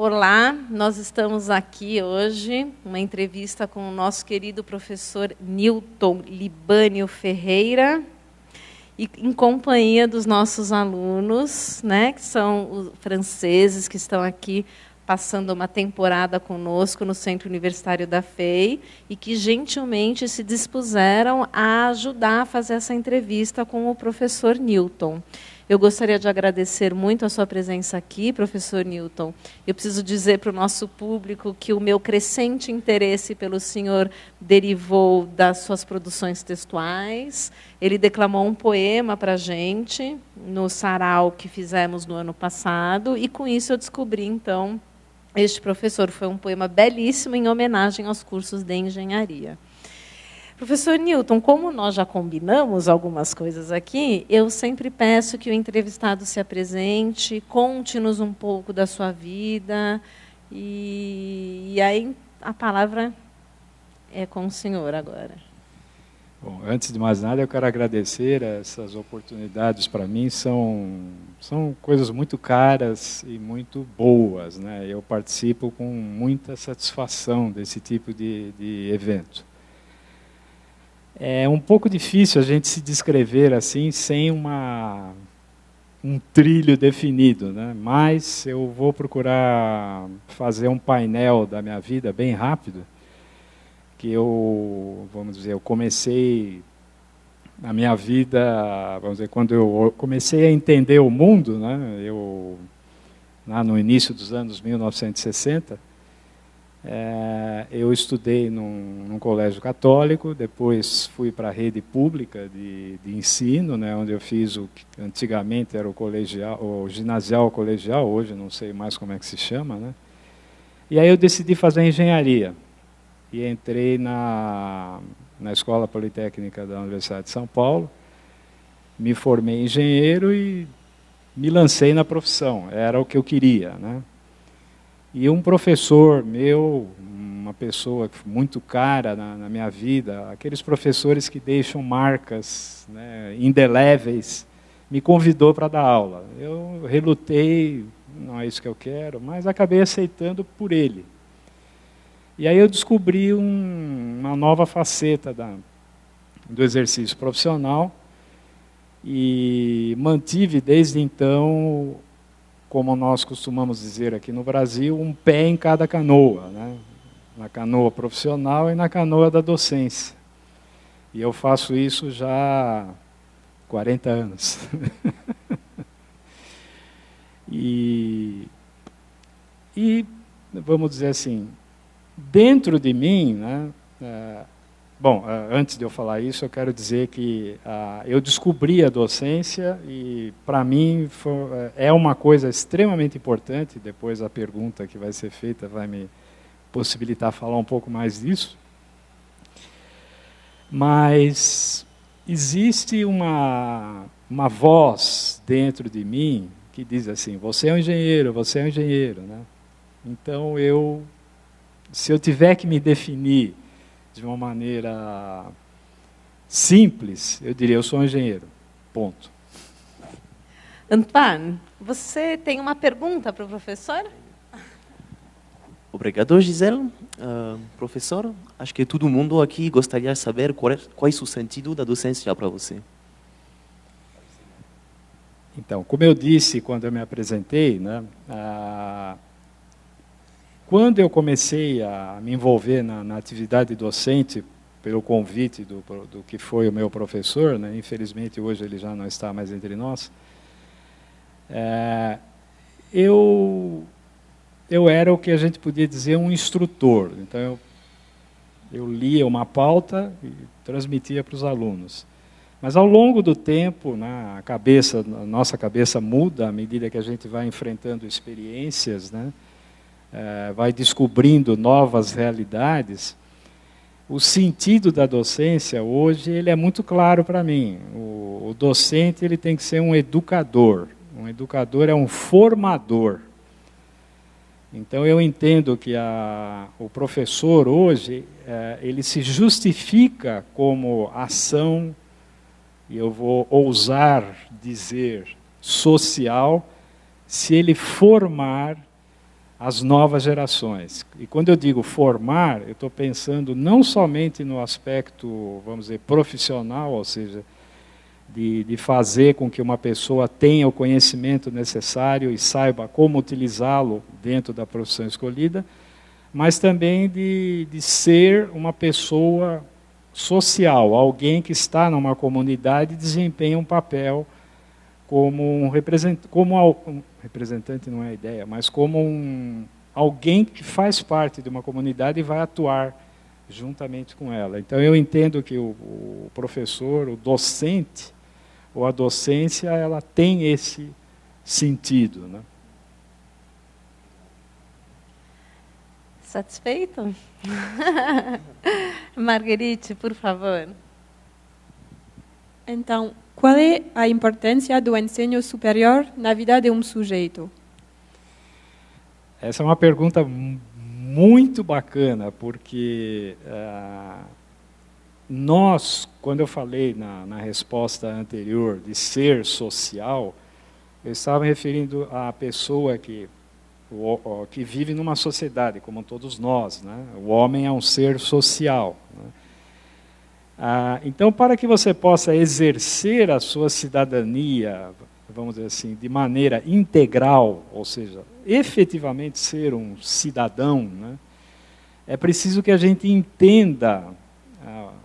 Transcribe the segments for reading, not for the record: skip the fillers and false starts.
Olá, nós estamos aqui hoje, uma entrevista com o nosso querido professor Newton Libânio Ferreira, e em companhia dos nossos alunos, né, que são os franceses que estão aqui passando uma temporada conosco no Centro Universitário da FEI e que gentilmente se dispuseram a ajudar a fazer essa entrevista com o professor Newton. Eu gostaria de agradecer muito a sua presença aqui, professor Newton. Eu preciso dizer para o nosso público que o meu crescente interesse pelo senhor derivou das suas produções textuais. Ele declamou um poema para a gente no sarau que fizemos no ano passado, e com isso eu descobri, então, este professor. Foi um poema belíssimo em homenagem aos cursos de engenharia. Professor Newton, como nós já combinamos algumas coisas aqui, eu sempre peço que o entrevistado se apresente, conte-nos um pouco da sua vida, e aí a palavra é com o senhor agora. Bom, antes de mais nada, eu quero agradecer essas oportunidades. Para mim são coisas muito caras e muito boas, né? Eu participo com muita satisfação desse tipo de evento. É um pouco difícil a gente se descrever assim, sem um trilho definido, né? Mas eu vou procurar fazer um painel da minha vida bem rápido, que vamos dizer, eu comecei a minha vida, vamos dizer, quando eu comecei a entender o mundo, né? Lá no início dos anos 1960, eu estudei num colégio católico, depois fui para a rede pública de ensino, né, onde eu fiz o que antigamente era o ginasial colegial, hoje não sei mais como é que se chama, né? E aí eu decidi fazer engenharia e entrei na Escola Politécnica da Universidade de São Paulo, me formei engenheiro e me lancei na profissão, era o que eu queria, né? E um professor meu, uma pessoa muito cara na minha vida, aqueles professores que deixam marcas, né, indeléveis, me convidou para dar aula. Eu relutei, não é isso que eu quero, mas acabei aceitando por ele. E aí eu descobri uma nova faceta do exercício profissional e mantive desde então, como nós costumamos dizer aqui no Brasil, um pé em cada canoa, né? Na canoa profissional e na canoa da docência. E eu faço isso já há 40 anos. e, vamos dizer assim, dentro de mim, né, bom, antes de eu falar isso, eu quero dizer que eu descobri a docência e, para mim, é uma coisa extremamente importante. Depois a pergunta que vai ser feita vai me possibilitar falar um pouco mais disso. Mas existe uma voz dentro de mim que diz assim: você é um engenheiro, você é um engenheiro, né? Então, se eu tiver que me definir de uma maneira simples, eu diria: eu sou um engenheiro. Ponto. Antoine, você tem uma pergunta para o professor? Obrigado, Gisele. Professor, acho que todo mundo aqui gostaria de saber qual é o sentido da docência para você. Então, como eu disse quando eu me apresentei, né, quando eu comecei a me envolver na atividade docente, pelo convite do que foi o meu professor, né, infelizmente hoje ele já não está mais entre nós, eu era o que a gente podia dizer um instrutor. Então eu lia uma pauta e transmitia para os alunos. Mas ao longo do tempo, né, a nossa cabeça muda à medida que a gente vai enfrentando experiências, né, vai descobrindo novas realidades. O sentido da docência hoje ele é muito claro para mim. O docente ele tem que ser um educador. Um educador é um formador. Então eu entendo que o professor hoje ele se justifica como ação, e eu vou ousar dizer social, se ele formar as novas gerações. E quando eu digo formar, eu estou pensando não somente no aspecto, vamos dizer, profissional, ou seja, de fazer com que uma pessoa tenha o conhecimento necessário e saiba como utilizá-lo dentro da profissão escolhida, mas também de ser uma pessoa social, alguém que está numa comunidade e desempenha um papel como um representante, não é a ideia, mas como alguém que faz parte de uma comunidade e vai atuar juntamente com ela. Então eu entendo que o professor, o docente, ou a docência, ela tem esse sentido, né? Satisfeito? Marguerite, por favor. Então, qual é a importância do ensino superior na vida de um sujeito? Essa é uma pergunta muito bacana, porque nós, quando eu falei na resposta anterior de ser social, eu estava me referindo à pessoa que vive numa sociedade, como todos nós, né? O homem é um ser social, né? Então, para que você possa exercer a sua cidadania, vamos dizer assim, de maneira integral, ou seja, efetivamente ser um cidadão, né? É preciso que a gente entenda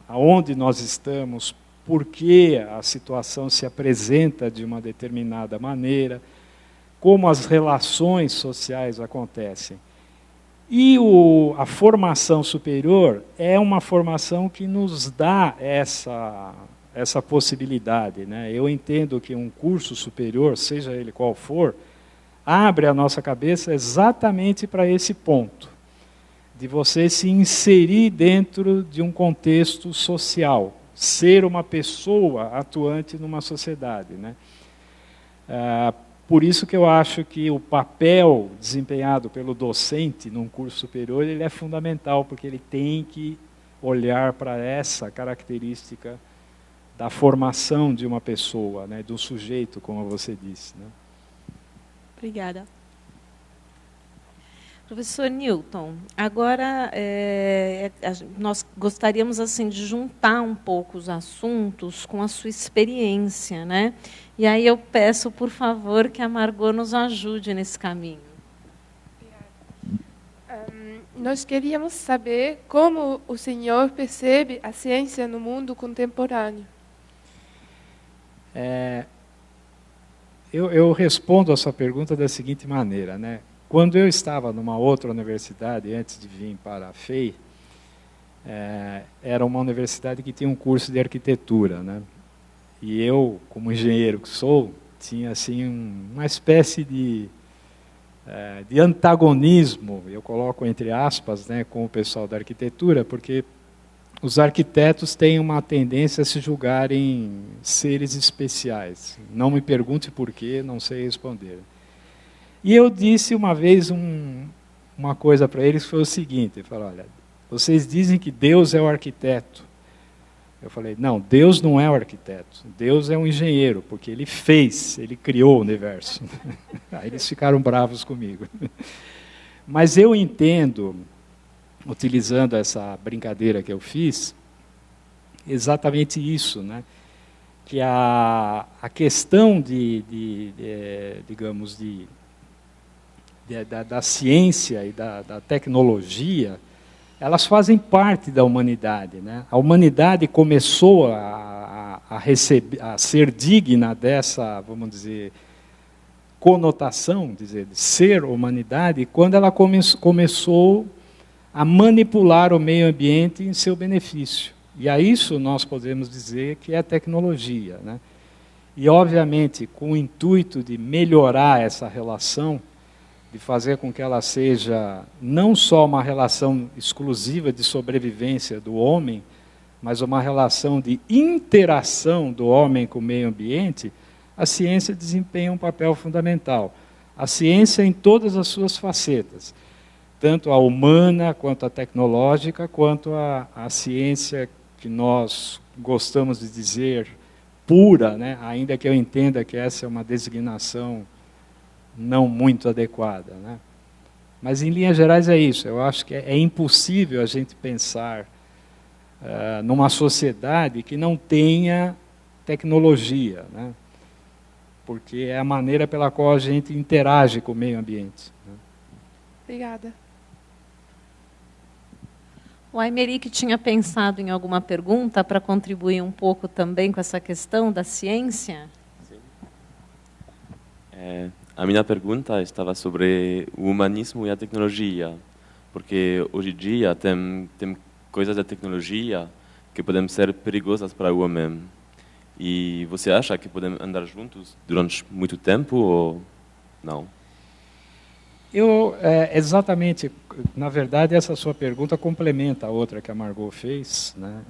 aonde nós estamos, por que a situação se apresenta de uma determinada maneira, como as relações sociais acontecem. E a formação superior é uma formação que nos dá essa possibilidade, né? Eu entendo que um curso superior, seja ele qual for, abre a nossa cabeça exatamente para esse ponto, de você se inserir dentro de um contexto social, ser uma pessoa atuante numa sociedade, né? Por isso que eu acho que o papel desempenhado pelo docente num curso superior, ele é fundamental, porque ele tem que olhar para essa característica da formação de uma pessoa, né, do sujeito, como você disse, né? Obrigada. Professor Newton, agora nós gostaríamos assim de juntar um pouco os assuntos com a sua experiência, né? E aí eu peço, por favor, que a Margot nos ajude nesse caminho. Nós queríamos saber como o senhor percebe a ciência no mundo contemporâneo. Eu respondo a sua pergunta da seguinte maneira, né? Quando eu estava numa outra universidade, antes de vir para a FEI, era uma universidade que tinha um curso de arquitetura, né? E eu, como engenheiro que sou, tinha assim uma espécie de antagonismo, eu coloco entre aspas, né, com o pessoal da arquitetura, porque os arquitetos têm uma tendência a se julgarem seres especiais. Não me pergunte por quê, não sei responder. E eu disse uma vez uma coisa para eles, que foi o seguinte, eu falei, olha, vocês dizem que Deus é o arquiteto. Eu falei, não, Deus não é o arquiteto, Deus é um engenheiro, porque ele criou o universo. Aí eles ficaram bravos comigo. Mas eu entendo, utilizando essa brincadeira que eu fiz, exatamente isso, né? Que a questão digamos, da ciência e da tecnologia, elas fazem parte da humanidade, né? A humanidade começou a ser digna dessa, vamos dizer, conotação, de ser humanidade, quando ela começou a manipular o meio ambiente em seu benefício. E a isso nós podemos dizer que é tecnologia, né? E, obviamente, com o intuito de melhorar essa relação, de fazer com que ela seja não só uma relação exclusiva de sobrevivência do homem, mas uma relação de interação do homem com o meio ambiente, a ciência desempenha um papel fundamental. A ciência em todas as suas facetas, tanto a humana, quanto a tecnológica, quanto a ciência que nós gostamos de dizer pura, né? Ainda que eu entenda que essa é uma designação não muito adequada, né? Mas, em linhas gerais, é isso. Eu acho que é impossível a gente pensar numa sociedade que não tenha tecnologia, né? Porque é a maneira pela qual a gente interage com o meio ambiente, né? Obrigada. O Aymeric tinha pensado em alguma pergunta para contribuir um pouco também com essa questão da ciência? A minha pergunta estava sobre o humanismo e a tecnologia, porque hoje em dia tem coisas da tecnologia que podem ser perigosas para o homem. E você acha que podem andar juntos durante muito tempo ou não? Exatamente, na verdade, essa sua pergunta complementa a outra que a Margot fez, né?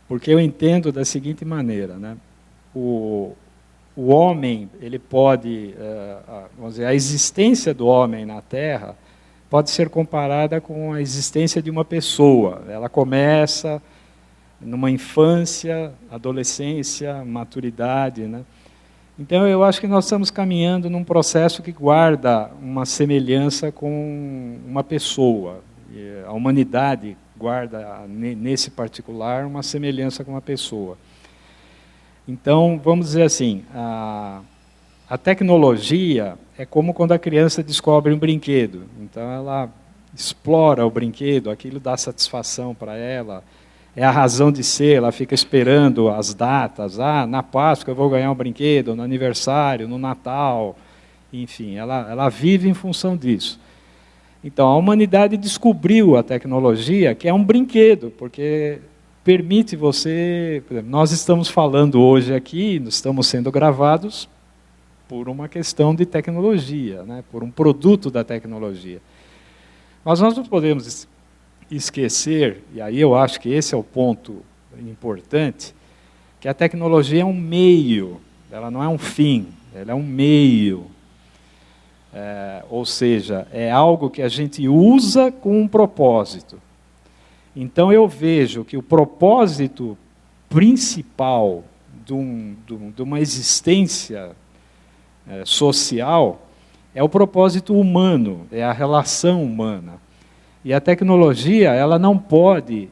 Porque eu entendo da seguinte maneira, né? O homem, ele pode, vamos dizer, a existência do homem na Terra pode ser comparada com a existência de uma pessoa. Ela começa numa infância, adolescência, maturidade, né? Então, eu acho que nós estamos caminhando num processo que guarda uma semelhança com uma pessoa. A humanidade guarda, nesse particular, uma semelhança com uma pessoa. Então, vamos dizer assim, a tecnologia é como quando a criança descobre um brinquedo. Então, ela explora o brinquedo, aquilo dá satisfação para ela, é a razão de ser, ela fica esperando as datas, na Páscoa eu vou ganhar um brinquedo, no aniversário, no Natal, enfim, ela vive em função disso. Então, a humanidade descobriu a tecnologia, que é um brinquedo, porque permite você... Por exemplo, nós estamos falando hoje aqui, estamos sendo gravados por uma questão de tecnologia, né, por um produto da tecnologia. Mas nós não podemos esquecer, e aí eu acho que esse é o ponto importante, que a tecnologia é um meio, ela não é um fim, ela é um meio. Ou seja, é algo que a gente usa com um propósito. Então eu vejo que o propósito principal de uma existência social é o propósito humano, é a relação humana. E a tecnologia, ela não pode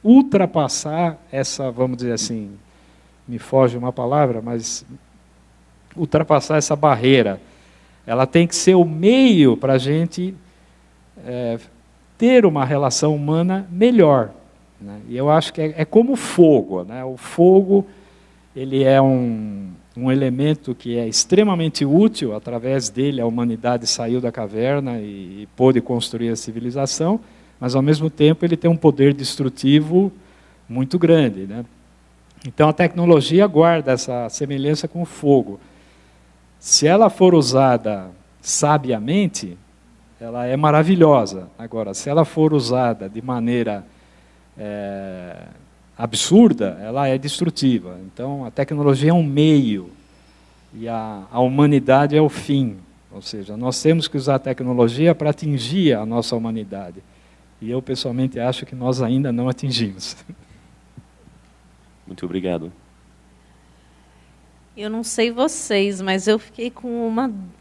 ultrapassar essa, vamos dizer assim, me foge uma palavra, mas ultrapassar essa barreira. Ela tem que ser o meio para a gente ter uma relação humana melhor, né? E eu acho que é como o fogo, né? O fogo, ele é um elemento que é extremamente útil, através dele a humanidade saiu da caverna e pôde construir a civilização, mas ao mesmo tempo ele tem um poder destrutivo muito grande, né? Então a tecnologia guarda essa semelhança com o fogo. Se ela for usada sabiamente, ela é maravilhosa. Agora, se ela for usada de maneira absurda, ela é destrutiva. Então, a tecnologia é um meio e a humanidade é o fim. Ou seja, nós temos que usar a tecnologia para atingir a nossa humanidade. E eu, pessoalmente, acho que nós ainda não atingimos. Muito obrigado. Eu não sei vocês, mas eu fiquei com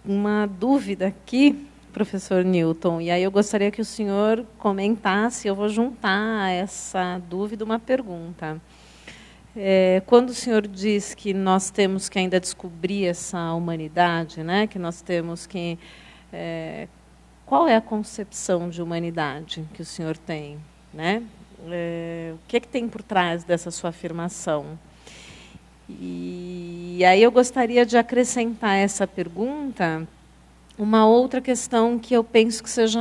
uma dúvida aqui, professor Newton, e aí eu gostaria que o senhor comentasse, eu vou juntar a essa dúvida uma pergunta. Quando o senhor diz que nós temos que ainda descobrir essa humanidade, né, que nós temos que... qual é a concepção de humanidade que o senhor tem, né? O que tem por trás dessa sua afirmação? E aí eu gostaria de acrescentar essa pergunta uma outra questão que eu penso que seja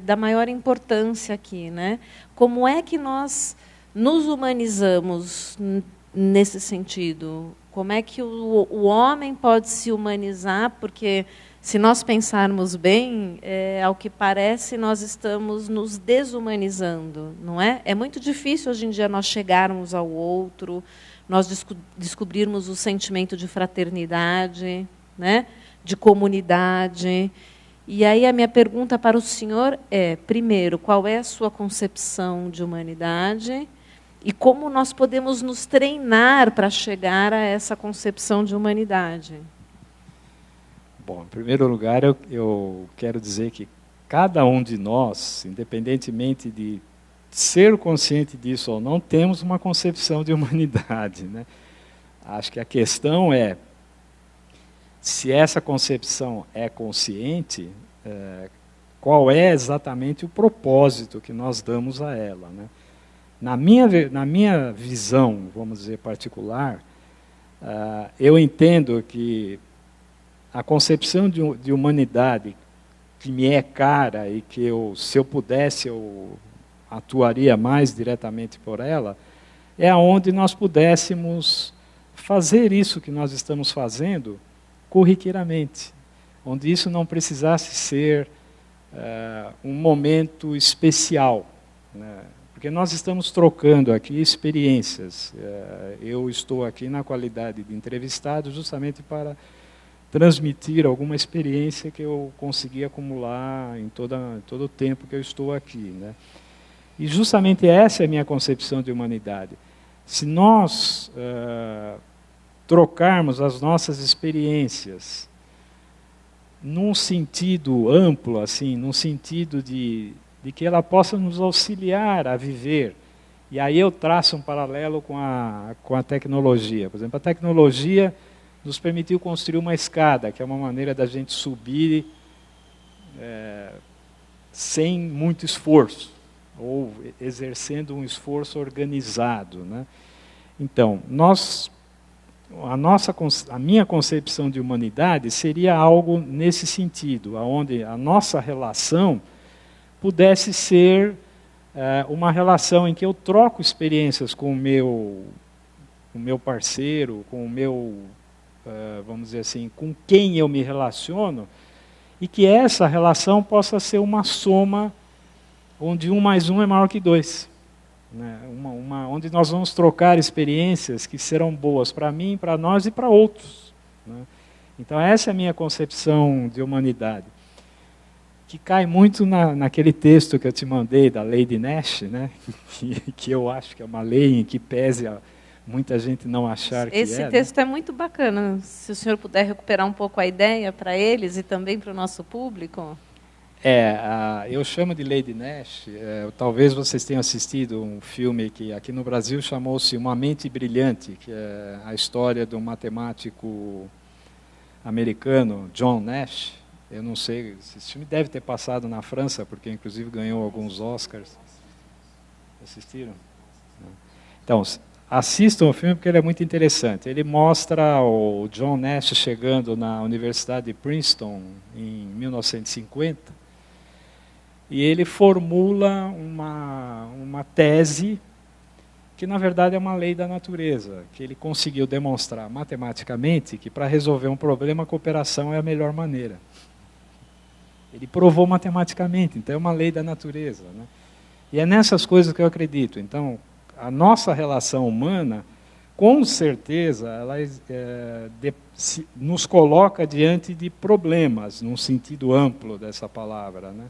da maior importância aqui, né? Como é que nós nos humanizamos nesse sentido? Como é que o homem pode se humanizar? Porque, se nós pensarmos bem, ao que parece, nós estamos nos desumanizando, não é? É muito difícil, hoje em dia, nós chegarmos ao outro, nós descobrirmos o sentimento de fraternidade, né? De comunidade. E aí a minha pergunta para o senhor é, primeiro, qual é a sua concepção de humanidade e como nós podemos nos treinar para chegar a essa concepção de humanidade? Bom, em primeiro lugar, eu quero dizer que cada um de nós, independentemente de ser consciente disso ou não, temos uma concepção de humanidade, né? Acho que a questão é se essa concepção é consciente, qual é exatamente o propósito que nós damos a ela, né? Na minha visão, vamos dizer, particular, eu entendo que a concepção de humanidade que me é cara e que se eu pudesse, eu atuaria mais diretamente por ela, é aonde nós pudéssemos fazer isso que nós estamos fazendo corriqueiramente, onde isso não precisasse ser um momento especial, né? Porque nós estamos trocando aqui experiências. Eu estou aqui na qualidade de entrevistado justamente para transmitir alguma experiência que eu consegui acumular em todo o tempo que eu estou aqui, né? E justamente essa é a minha concepção de humanidade. Se nós trocarmos as nossas experiências num sentido amplo, assim, num sentido de que ela possa nos auxiliar a viver, e aí eu traço um paralelo com a tecnologia. Por exemplo, a tecnologia nos permitiu construir uma escada, que é uma maneira da gente subir sem muito esforço, ou exercendo um esforço organizado, né? Então, a minha concepção de humanidade seria algo nesse sentido, onde a nossa relação pudesse ser uma relação em que eu troco experiências com o meu parceiro, com o meu, vamos dizer assim, com quem eu me relaciono, e que essa relação possa ser uma soma onde 1 mais 1 é maior que 2. Né? Onde nós vamos trocar experiências que serão boas para mim, para nós e para outros. Né? Então essa é a minha concepção de humanidade, que cai muito naquele texto que eu te mandei, da lei de Nash, né? que eu acho que é uma lei em que pese muita gente não achar que Esse texto é muito bacana. Se o senhor puder recuperar um pouco a ideia para eles e também para o nosso público. Eu chamo de lei de Nash. Talvez vocês tenham assistido um filme que aqui no Brasil chamou-se Uma Mente Brilhante, que é a história de um matemático americano, John Nash. Eu não sei, esse filme deve ter passado na França, porque inclusive ganhou alguns Oscars. Assistiram? Então, assistam o filme porque ele é muito interessante. Ele mostra o John Nash chegando na Universidade de Princeton em 1950, e ele formula uma tese que, na verdade, é uma lei da natureza, que ele conseguiu demonstrar matematicamente que, para resolver um problema, a cooperação é a melhor maneira. Ele provou matematicamente, então é uma lei da natureza, né? E é nessas coisas que eu acredito. Então, a nossa relação humana, com certeza, ela nos coloca diante de problemas, num sentido amplo dessa palavra, né?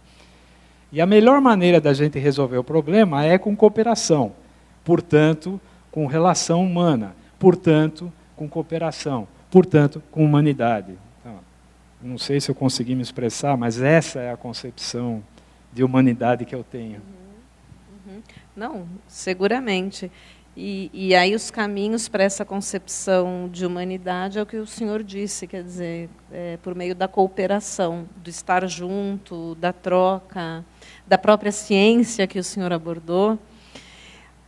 E a melhor maneira da gente resolver o problema é com cooperação, portanto, com relação humana, portanto, com cooperação, portanto, com humanidade. Então, não sei se eu consegui me expressar, mas essa é a concepção de humanidade que eu tenho. Não, seguramente. E aí os caminhos para essa concepção de humanidade é o que o senhor disse, quer dizer, por meio da cooperação, do estar junto, da troca, da própria ciência que o senhor abordou.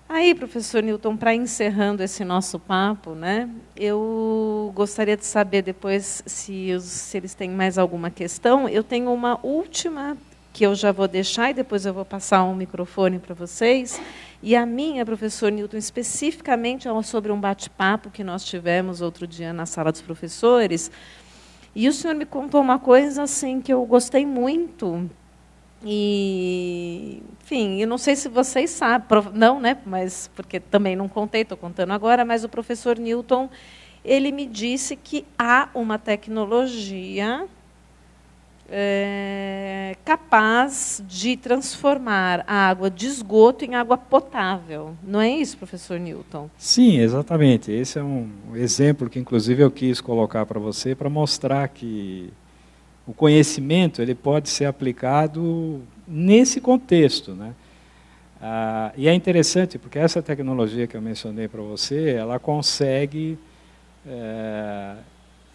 Aí, professor Newton, para encerrando esse nosso papo, né, eu gostaria de saber depois se eles têm mais alguma questão. Eu tenho uma última que eu já vou deixar e depois eu vou passar um microfone para vocês. E a minha, professor Newton, especificamente sobre um bate-papo que nós tivemos outro dia na sala dos professores. E o senhor me contou uma coisa assim que eu gostei muito. E, enfim, eu não sei se vocês sabem, não, né? Mas porque também não contei, estou contando agora. Mas o professor Newton, ele me disse que há uma tecnologia capaz de transformar a água de esgoto em água potável. Não é isso, professor Newton? Sim, exatamente. Esse é um exemplo que, inclusive, eu quis colocar para você, para mostrar que o conhecimento ele pode ser aplicado nesse contexto, né? E é interessante porque essa tecnologia que eu mencionei para você, ela consegue,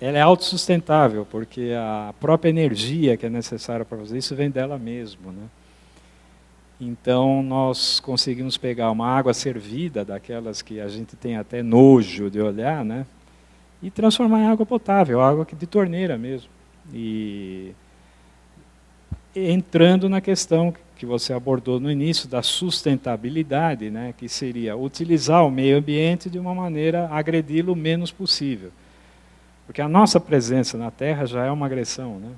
ela é autossustentável, porque a própria energia que é necessária para fazer isso vem dela mesma, né? Então, nós conseguimos pegar uma água fervida, daquelas que a gente tem até nojo de olhar, né? E transformar em água potável, água de torneira mesmo. E entrando na questão que você abordou no início, da sustentabilidade, né? Que seria utilizar o meio ambiente de uma maneira a agredi-lo o menos possível. Porque a nossa presença na Terra já é uma agressão, né?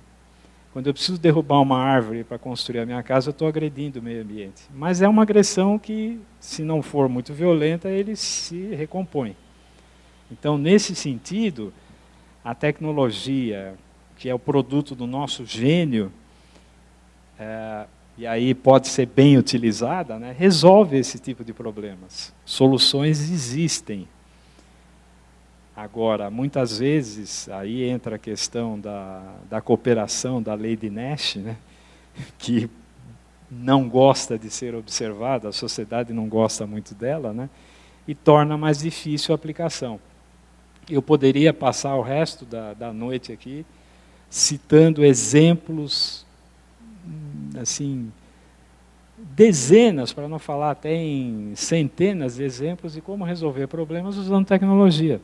Quando eu preciso derrubar uma árvore para construir a minha casa, eu estou agredindo o meio ambiente. Mas é uma agressão que, se não for muito violenta, ele se recompõe. Então, nesse sentido, a tecnologia, que é o produto do nosso gênio, e aí pode ser bem utilizada, né, resolve esse tipo de problemas. Soluções existem. Agora, muitas vezes, aí entra a questão da cooperação, da lei de Nash, né, que não gosta de ser observada, a sociedade não gosta muito dela, né, e torna mais difícil a aplicação. Eu poderia passar o resto da noite aqui citando exemplos, assim, dezenas, para não falar até em centenas de exemplos de como resolver problemas usando tecnologia,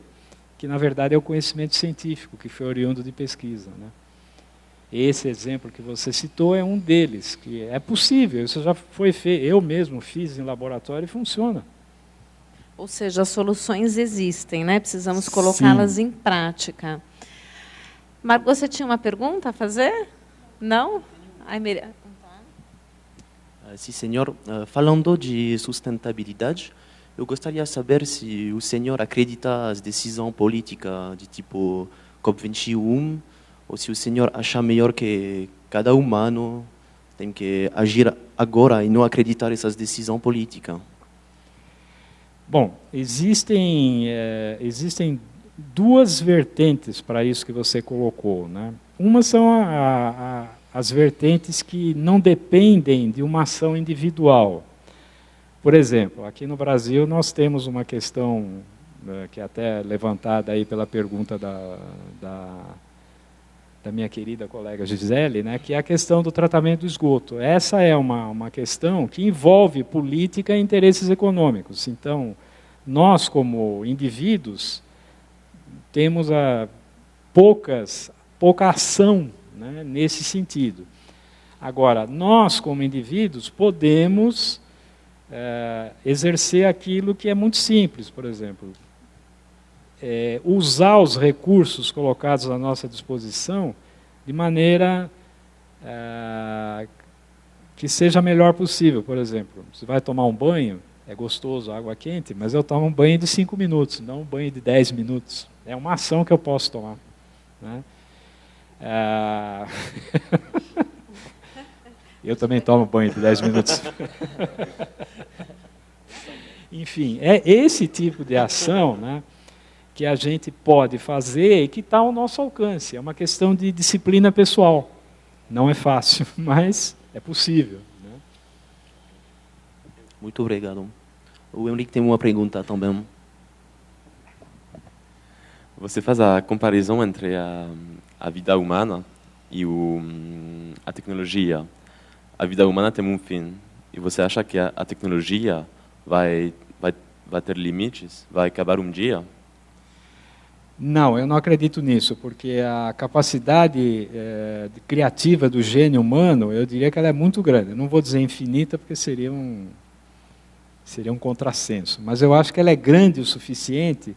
que na verdade é o conhecimento científico, que foi oriundo de pesquisa, né? Esse exemplo que você citou é um deles, que é possível, isso já foi feito, eu mesmo fiz em laboratório e funciona. Ou seja, as soluções existem, né? Precisamos colocá-las em prática. Margot, você tinha uma pergunta a fazer? Não? Ai, Sim, senhor. Falando de sustentabilidade, eu gostaria de saber se o senhor acredita nas decisões políticas de tipo COP21, ou se o senhor acha melhor que cada humano tem que agir agora e não acreditar nessas decisões políticas. Bom, existem duas vertentes para isso que você colocou, né? Uma são as vertentes que não dependem de uma ação individual. Por exemplo, aqui no Brasil nós temos uma questão que é até levantada aí pela pergunta da minha querida colega Gisele, né, que é a questão do tratamento do esgoto. Essa é uma questão que envolve política e interesses econômicos. Então, nós como indivíduos temos pouca ação, né, nesse sentido. Agora, nós como indivíduos podemos exercer aquilo que é muito simples, por exemplo, usar os recursos colocados à nossa disposição de maneira que seja a melhor possível. Por exemplo, você vai tomar um banho, é gostoso, água quente, mas eu tomo um banho de 5 minutos, não um banho de 10 minutos. É uma ação que eu posso tomar, né? Eu também tomo banho de 10 minutos. Enfim, é esse tipo de ação, né, que a gente pode fazer e que está ao nosso alcance. É uma questão de disciplina pessoal. Não é fácil, mas é possível, né? Muito obrigado. O Henrique tem uma pergunta também. Você faz a comparação entre a vida humana e a tecnologia. A vida humana tem um fim. E você acha que a tecnologia vai ter limites? Vai acabar um dia? Não, eu não acredito nisso, porque a capacidade criativa do gênio humano, eu diria que ela é muito grande. Eu não vou dizer infinita, porque seria um contrassenso. Mas eu acho que ela é grande o suficiente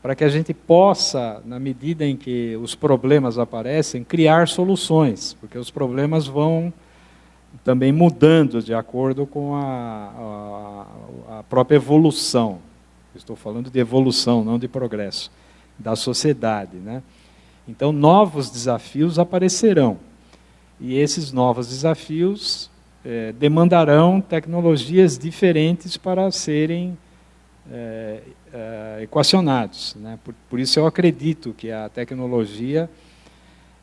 para que a gente possa, na medida em que os problemas aparecem, criar soluções, porque os problemas vão também mudando de acordo com a própria evolução. Estou falando de evolução, não de progresso, da sociedade, né? Então, novos desafios aparecerão. E esses novos desafios demandarão tecnologias diferentes para serem equacionados, né? Por isso eu acredito que a tecnologia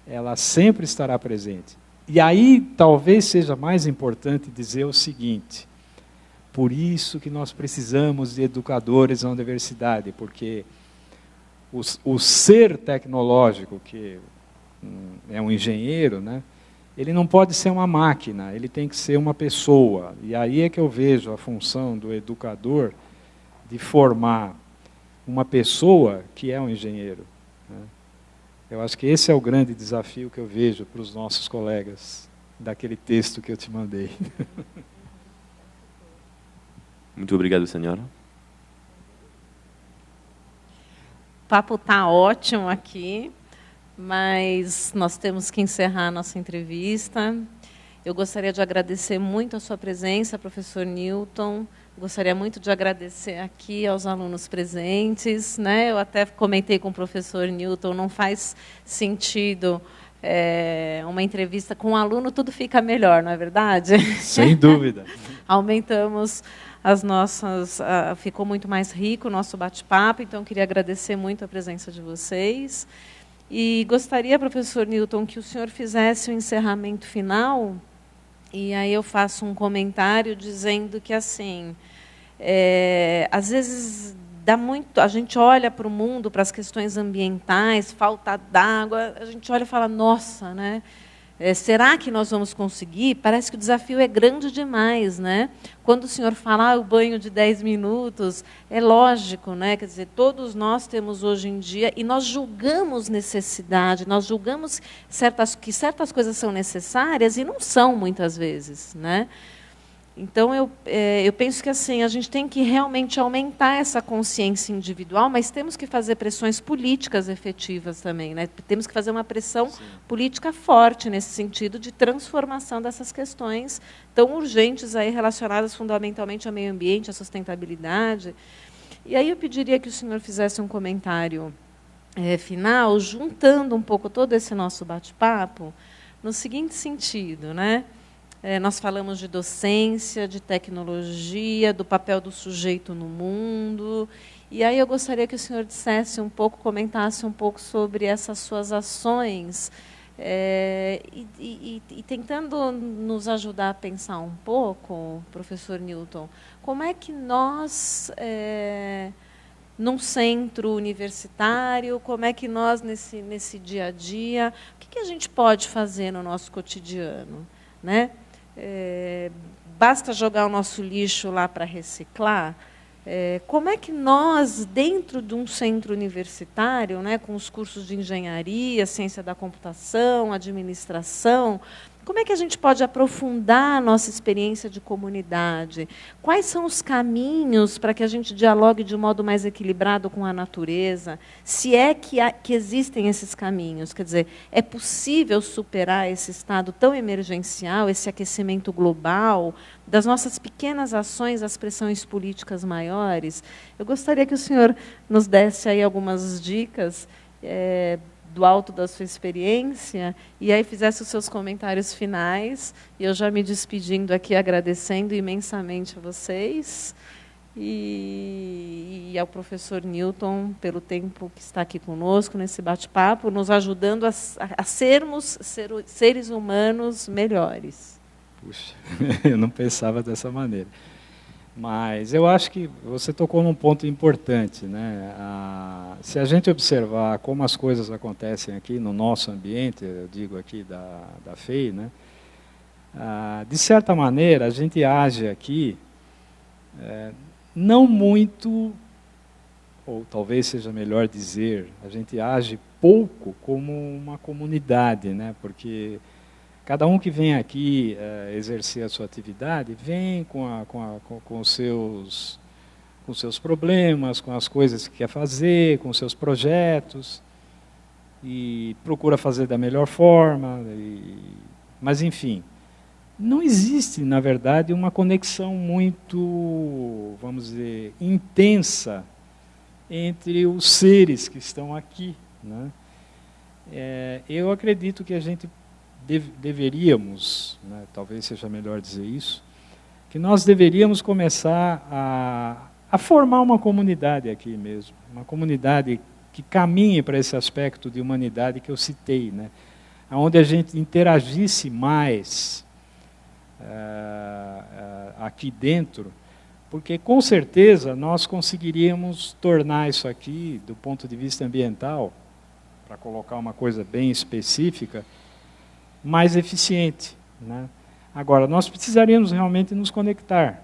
ela sempre estará presente. E aí talvez seja mais importante dizer o seguinte: por isso que nós precisamos de educadores na universidade, porque o ser tecnológico, que é um engenheiro, né, ele não pode ser uma máquina, ele tem que ser uma pessoa. E aí é que eu vejo a função do educador de formar uma pessoa que é um engenheiro, né? Eu acho que esse é o grande desafio que eu vejo para os nossos colegas, daquele texto que eu te mandei. Muito obrigado, senhora. O papo está ótimo aqui, mas nós temos que encerrar a nossa entrevista. Eu gostaria de agradecer muito a sua presença, professor Newton. Gostaria muito de agradecer aqui aos alunos presentes, né? Eu até comentei com o professor Newton, não faz sentido uma entrevista com um aluno, tudo fica melhor, não é verdade? Sem dúvida. Aumentamos as nossas... ficou muito mais rico o nosso bate-papo, então queria agradecer muito a presença de vocês. E gostaria, professor Newton, que o senhor fizesse o encerramento final. E aí eu faço um comentário dizendo que, assim, às vezes a gente olha para o mundo, para as questões ambientais, falta d'água, a gente olha e fala, nossa, né? Será que nós vamos conseguir? Parece que o desafio é grande demais, né? Quando o senhor fala o banho de 10 minutos, é lógico, né? Quer dizer, todos nós temos hoje em dia, e nós julgamos necessidade, nós julgamos que certas coisas são necessárias e não são muitas vezes, né? Então, eu penso que assim, a gente tem que realmente aumentar essa consciência individual, mas temos que fazer pressões políticas efetivas também, né? Temos que fazer uma pressão política forte nesse sentido de transformação dessas questões tão urgentes aí, relacionadas fundamentalmente ao meio ambiente, à sustentabilidade. E aí eu pediria que o senhor fizesse um comentário final, juntando um pouco todo esse nosso bate-papo, no seguinte sentido, né? Nós falamos de docência, de tecnologia, do papel do sujeito no mundo. E aí eu gostaria que o senhor dissesse um pouco, comentasse um pouco sobre essas suas ações, e tentando nos ajudar a pensar um pouco, professor Newton, como é que nós, num centro universitário, como é que nós, nesse dia a dia, o que a gente pode fazer no nosso cotidiano, né? Basta jogar o nosso lixo lá para reciclar? Como é que nós, dentro de um centro universitário, né, com os cursos de engenharia, ciência da computação, administração, como é que a gente pode aprofundar a nossa experiência de comunidade? Quais são os caminhos para que a gente dialogue de um modo mais equilibrado com a natureza? Se é que existem esses caminhos, quer dizer, é possível superar esse estado tão emergencial, esse aquecimento global, das nossas pequenas ações às pressões políticas maiores? Eu gostaria que o senhor nos desse aí algumas dicas, do alto da sua experiência, e aí fizesse os seus comentários finais, e eu já me despedindo aqui, agradecendo imensamente a vocês, e ao professor Newton, pelo tempo que está aqui conosco, nesse bate-papo, nos ajudando a sermos seres humanos melhores. Puxa, eu não pensava dessa maneira. Mas eu acho que você tocou num ponto importante, né? Se a gente observar como as coisas acontecem aqui no nosso ambiente, eu digo aqui da FEI, né? De certa maneira, a gente age aqui não muito, ou talvez seja melhor dizer, a gente age pouco como uma comunidade, né? Porque cada um que vem aqui exercer a sua atividade, vem com os seus problemas, com as coisas que quer fazer, com os seus projetos, e procura fazer da melhor forma. Mas, enfim, não existe, na verdade, uma conexão muito, vamos dizer, intensa entre os seres que estão aqui, né? Eu acredito que a gente deveríamos, né, talvez seja melhor dizer isso, que nós deveríamos começar a formar uma comunidade aqui mesmo, uma comunidade que caminhe para esse aspecto de humanidade que eu citei, né? onde a gente interagisse mais aqui dentro, porque com certeza nós conseguiríamos tornar isso aqui, do ponto de vista ambiental, para colocar uma coisa bem específica, mais eficiente, né? Agora, nós precisaríamos realmente nos conectar,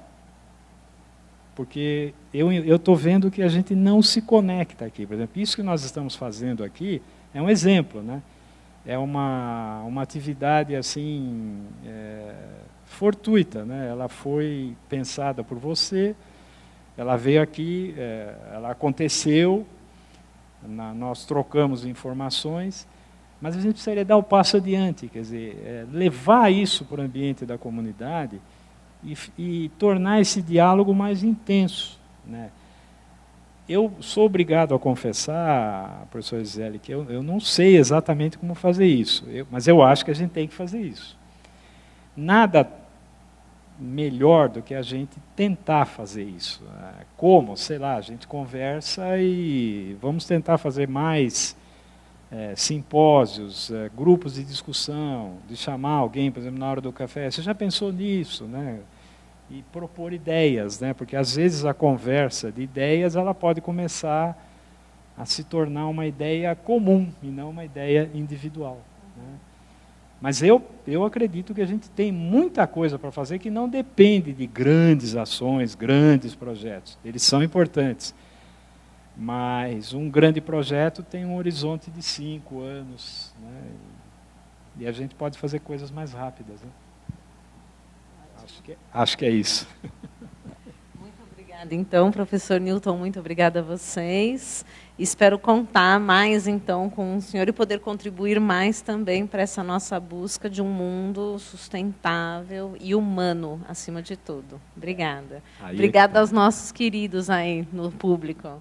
porque eu estou vendo que a gente não se conecta aqui. Por exemplo, isso que nós estamos fazendo aqui é um exemplo, né? É uma atividade assim fortuita, né? Ela foi pensada por você, ela veio aqui, ela aconteceu, nós trocamos informações, mas a gente precisaria dar o passo adiante, quer dizer, levar isso para o ambiente da comunidade e tornar esse diálogo mais intenso, né? Eu sou obrigado a confessar, professor Gisele, que eu não sei exatamente como fazer isso, mas eu acho que a gente tem que fazer isso. Nada melhor do que a gente tentar fazer isso. Como? Sei lá, a gente conversa e vamos tentar fazer mais simpósios, grupos de discussão, de chamar alguém, por exemplo, na hora do café. Você já pensou nisso, né? E propor ideias, né? Porque às vezes a conversa de ideias ela pode começar a se tornar uma ideia comum e não uma ideia individual, né? Mas eu acredito que a gente tem muita coisa para fazer que não depende de grandes ações, grandes projetos. Eles são importantes. Mas um grande projeto tem um horizonte de 5 anos, né? E a gente pode fazer coisas mais rápidas, né? Acho que é isso. Muito obrigada. Então, professor Newton, muito obrigada a vocês. Espero contar mais, então, com o senhor e poder contribuir mais também para essa nossa busca de um mundo sustentável e humano, acima de tudo. Obrigada. Obrigada aos nossos queridos aí no público.